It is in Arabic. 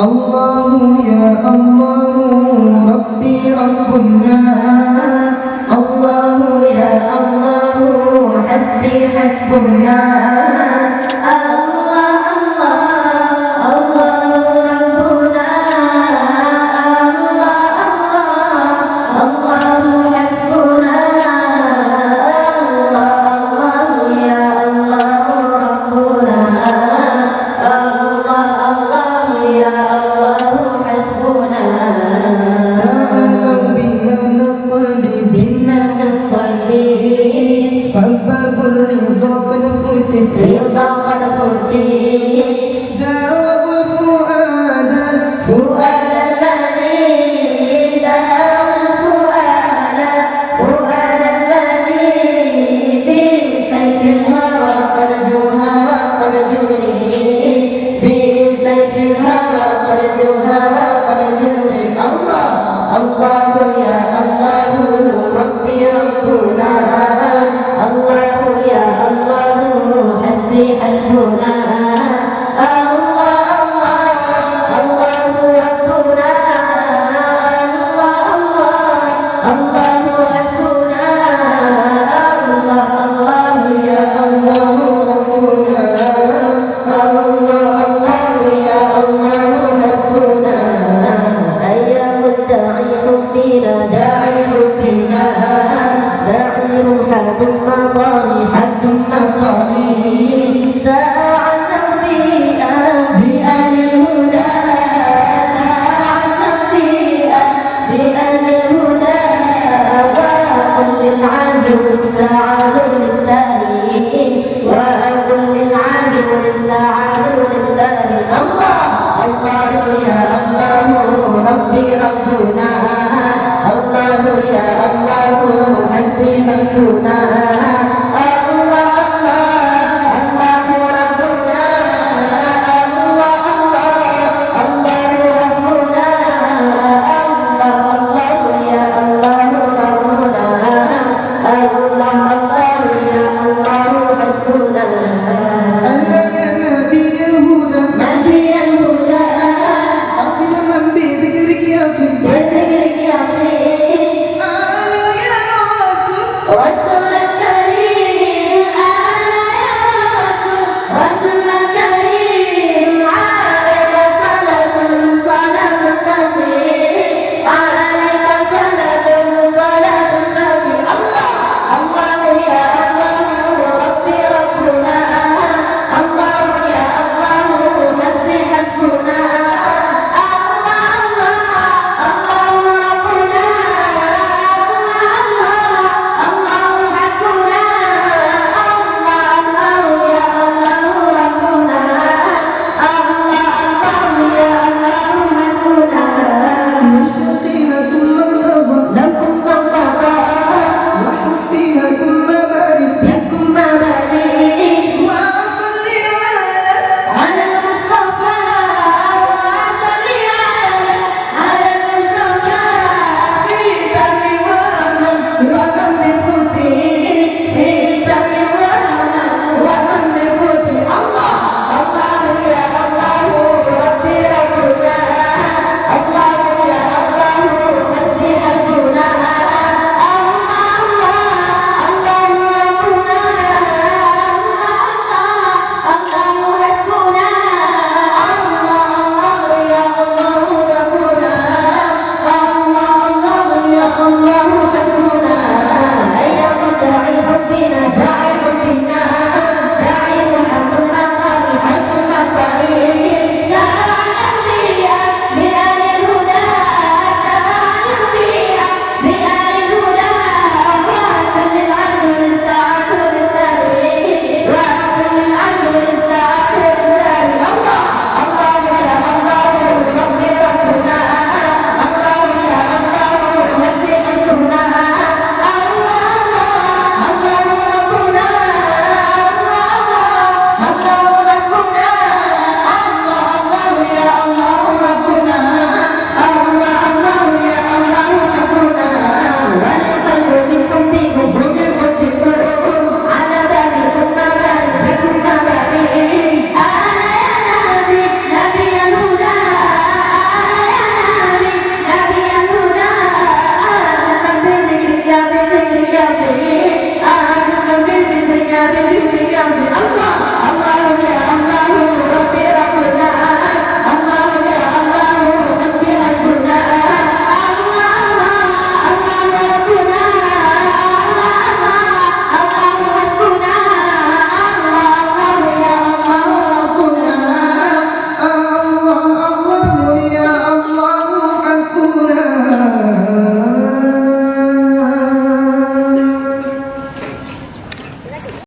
الله يا الله ربي رب الناس الله يا الله حسبي حسبنا رضا قد ختم داووا الفؤاد الذي داووا الفؤاد الذي بسيف الهوى قد جوها قد جوري بسيف الهوى قد جوها قد جوري الله الله يا الله ربي ربنا الله يا الله حسبي حسبنا الله الله الله ربنا الله الله الله حسبنا الله الله يا الله ربنا الله الله يا الله حسبنا أيام الداعي حبنا داعي حبنا داعي روحة مطاني حتى مطاني تعلم بأهل الهدى تعلم بأهل الهدى وقل للعهد والاستعاذ والاستهين وقل للعهد والاستعاذ والاستهين الله الله يا الله ربي ربنا الله يا الله حسبي حسبنا رسولك بسبب